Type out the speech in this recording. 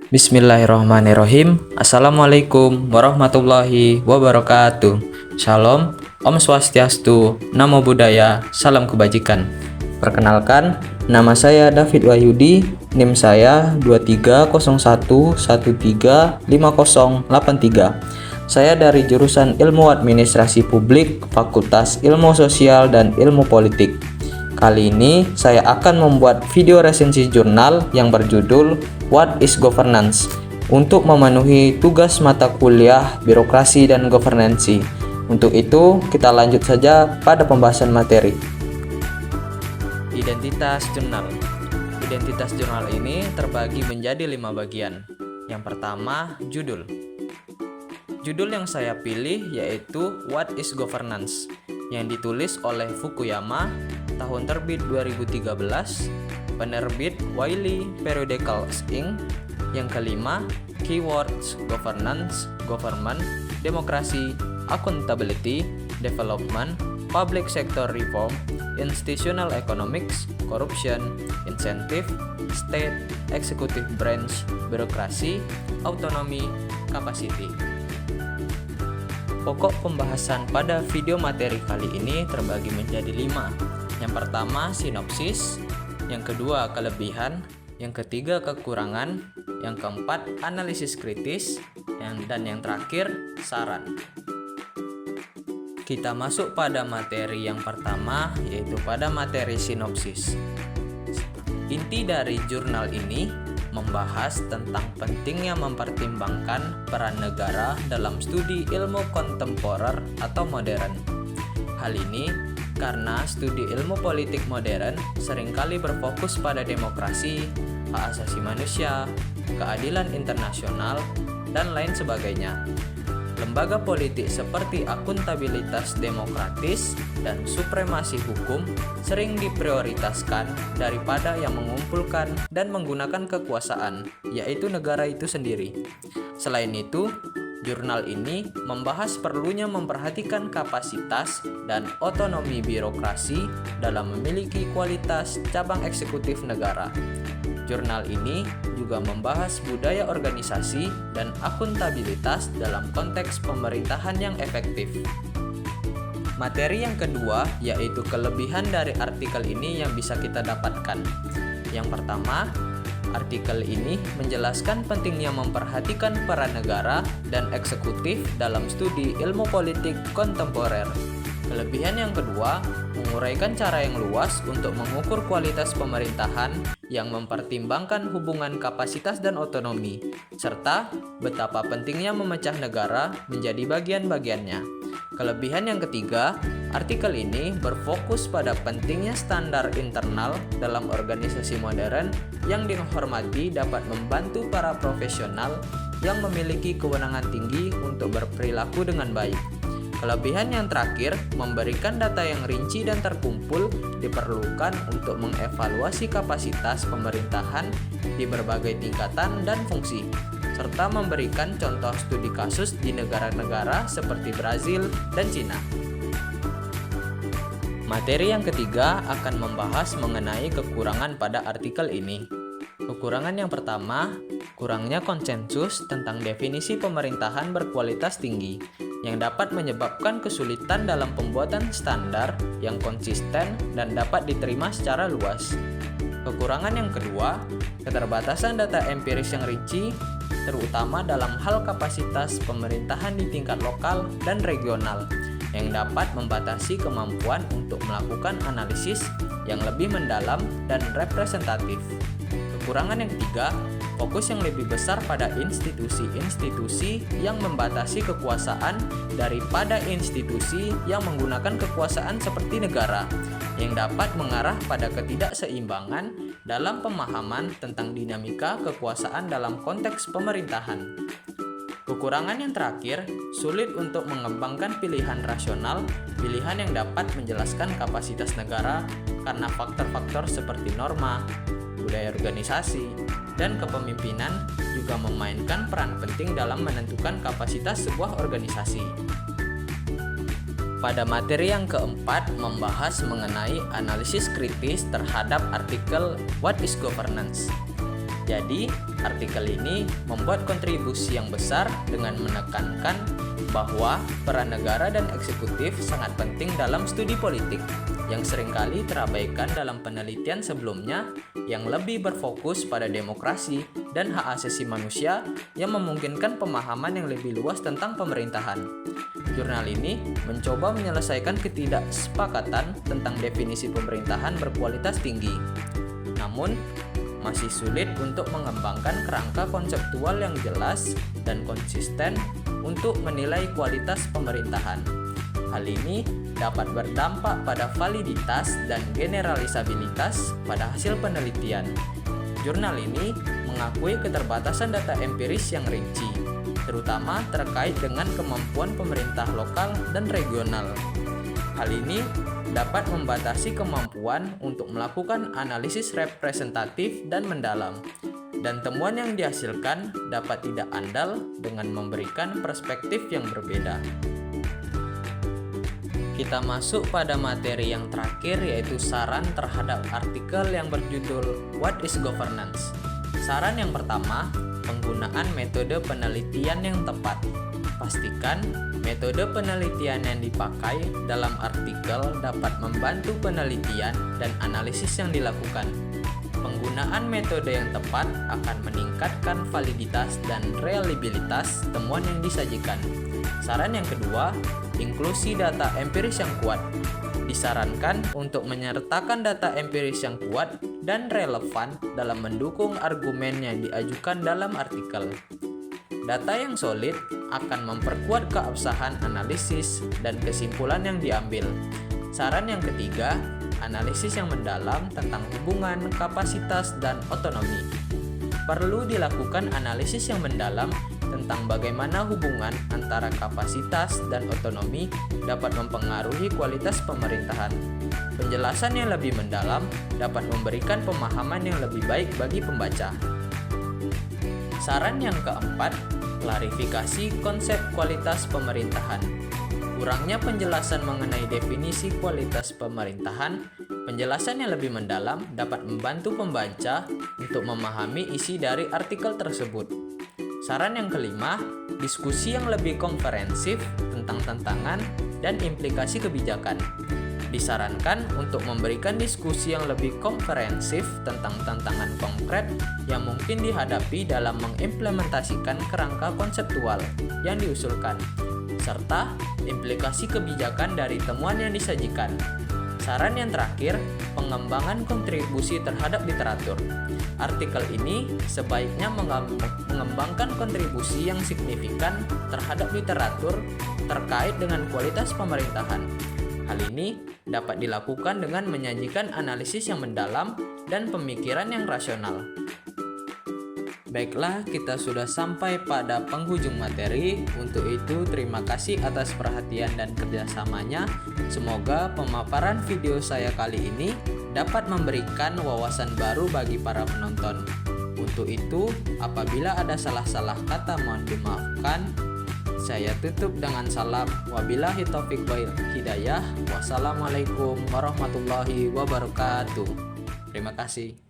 Bismillahirrahmanirrahim. Assalamualaikum warahmatullahi wabarakatuh. Shalom, Om Swastiastu, Namo Buddhaya, Salam Kebajikan. Perkenalkan, nama saya David Wahyudi, NIM saya 2301135083. Saya dari jurusan Ilmu Administrasi Publik, Fakultas Ilmu Sosial dan Ilmu Politik. Kali ini saya akan membuat video resensi jurnal yang berjudul What is Governance untuk memenuhi tugas mata kuliah Birokrasi dan Governansi. Untuk itu, kita lanjut saja pada pembahasan materi. Identitas jurnal. Identitas jurnal ini terbagi menjadi 5 bagian. Yang pertama, judul. Judul yang saya pilih yaitu What is Governance yang ditulis oleh Fukuyama, tahun terbit 2013, penerbit Wiley Periodicals Inc. Yang kelima, keywords governance, government, demokrasi, accountability, development, public sector reform, institutional economics, corruption, incentive, state, executive branch, birokrasi, autonomy, capacity. Pokok pembahasan pada video materi kali ini terbagi menjadi 5. Yang pertama, sinopsis. Yang kedua, kelebihan. Yang ketiga, kekurangan. Yang keempat, analisis kritis. Dan yang terakhir, saran. Kita masuk pada materi yang pertama, yaitu pada materi sinopsis. Inti dari jurnal ini membahas tentang pentingnya mempertimbangkan peran negara dalam studi ilmu kontemporer atau modern. Hal ini karena studi ilmu politik modern seringkali berfokus pada demokrasi, hak asasi manusia, keadilan internasional, dan lain sebagainya. Lembaga politik seperti akuntabilitas demokratis dan supremasi hukum sering diprioritaskan daripada yang mengumpulkan dan menggunakan kekuasaan, yaitu negara itu sendiri. Selain itu, jurnal ini membahas perlunya memperhatikan kapasitas dan otonomi birokrasi dalam memiliki kualitas cabang eksekutif negara. Jurnal ini juga membahas budaya organisasi dan akuntabilitas dalam konteks pemerintahan yang efektif. Materi yang kedua yaitu kelebihan dari artikel ini yang bisa kita dapatkan. Yang pertama, artikel ini menjelaskan pentingnya memperhatikan peran negara dan eksekutif dalam studi ilmu politik kontemporer. Kelebihan yang kedua, menguraikan cara yang luas untuk mengukur kualitas pemerintahan yang mempertimbangkan hubungan kapasitas dan otonomi, serta betapa pentingnya memecah negara menjadi bagian-bagiannya. Kelebihan yang ketiga, artikel ini berfokus pada pentingnya standar internal dalam organisasi modern yang dihormati dapat membantu para profesional yang memiliki kewenangan tinggi untuk berperilaku dengan baik. Kelebihan yang terakhir, memberikan data yang rinci dan terkumpul diperlukan untuk mengevaluasi kapasitas pemerintahan di berbagai tingkatan dan fungsi, serta memberikan contoh studi kasus di negara-negara seperti Brazil dan Cina. Materi yang ketiga akan membahas mengenai kekurangan pada artikel ini. Kekurangan yang pertama, kurangnya konsensus tentang definisi pemerintahan berkualitas tinggi yang dapat menyebabkan kesulitan dalam pembuatan standar yang konsisten dan dapat diterima secara luas. Kekurangan yang kedua, keterbatasan data empiris yang rinci, terutama dalam hal kapasitas pemerintahan di tingkat lokal dan regional, yang dapat membatasi kemampuan untuk melakukan analisis yang lebih mendalam dan representatif. Kekurangan yang ketiga, fokus yang lebih besar pada institusi-institusi yang membatasi kekuasaan daripada institusi yang menggunakan kekuasaan seperti negara, yang dapat mengarah pada ketidakseimbangan dalam pemahaman tentang dinamika kekuasaan dalam konteks pemerintahan. Kekurangan yang terakhir, sulit untuk mengembangkan pilihan rasional, pilihan yang dapat menjelaskan kapasitas negara karena faktor-faktor seperti norma, budaya organisasi, dan kepemimpinan juga memainkan peran penting dalam menentukan kapasitas sebuah organisasi. Pada materi yang keempat membahas mengenai analisis kritis terhadap artikel What is Governance. Jadi, artikel ini membuat kontribusi yang besar dengan menekankan bahwa peran negara dan eksekutif sangat penting dalam studi politik yang seringkali terabaikan dalam penelitian sebelumnya yang lebih berfokus pada demokrasi dan hak asasi manusia yang memungkinkan pemahaman yang lebih luas tentang pemerintahan. Jurnal ini mencoba menyelesaikan ketidaksepakatan tentang definisi pemerintahan berkualitas tinggi. Namun, masih sulit untuk mengembangkan kerangka konseptual yang jelas dan konsisten untuk menilai kualitas pemerintahan. Hal ini dapat berdampak pada validitas dan generalisabilitas pada hasil penelitian. Jurnal ini mengakui keterbatasan data empiris yang rinci, terutama terkait dengan kemampuan pemerintah lokal dan regional. Hal ini dapat membatasi kemampuan untuk melakukan analisis representatif dan mendalam, dan temuan yang dihasilkan dapat tidak andal dengan memberikan perspektif yang berbeda. Kita masuk pada materi yang terakhir, yaitu saran terhadap artikel yang berjudul What is Governance? Saran yang pertama, penggunaan metode penelitian yang tepat. Pastikan metode penelitian yang dipakai dalam artikel dapat membantu penelitian dan analisis yang dilakukan. Penggunaan metode yang tepat akan meningkatkan validitas dan reliabilitas temuan yang disajikan. Saran yang kedua, inklusi data empiris yang kuat. Disarankan untuk menyertakan data empiris yang kuat dan relevan dalam mendukung argumen yang diajukan dalam artikel. Data yang solid akan memperkuat keabsahan analisis dan kesimpulan yang diambil. Saran yang ketiga, analisis yang mendalam tentang hubungan, kapasitas, dan otonomi. Perlu dilakukan analisis yang mendalam tentang bagaimana hubungan antara kapasitas dan otonomi dapat mempengaruhi kualitas pemerintahan. Penjelasan yang lebih mendalam dapat memberikan pemahaman yang lebih baik bagi pembaca. Saran yang keempat, klarifikasi konsep kualitas pemerintahan. Kurangnya penjelasan mengenai definisi kualitas pemerintahan, penjelasan yang lebih mendalam dapat membantu pembaca untuk memahami isi dari artikel tersebut. Saran yang kelima, diskusi yang lebih komprehensif tentang tantangan dan implikasi kebijakan. Disarankan untuk memberikan diskusi yang lebih komprehensif tentang tantangan konkret yang mungkin dihadapi dalam mengimplementasikan kerangka konseptual yang diusulkan, serta implikasi kebijakan dari temuan yang disajikan. Saran yang terakhir, pengembangan kontribusi terhadap literatur. Artikel ini sebaiknya mengembangkan kontribusi yang signifikan terhadap literatur terkait dengan kualitas pemerintahan. Hal ini dapat dilakukan dengan menyajikan analisis yang mendalam dan pemikiran yang rasional. Baiklah, kita sudah sampai pada penghujung materi. Untuk itu, terima kasih atas perhatian dan kerjasamanya. Semoga pemaparan video saya kali ini dapat memberikan wawasan baru bagi para penonton. Untuk itu, apabila ada salah-salah kata mohon dimaafkan. Saya tutup dengan salam. Wabillahi taufiq wal hidayah. Wassalamualaikum warahmatullahi wabarakatuh. Terima kasih.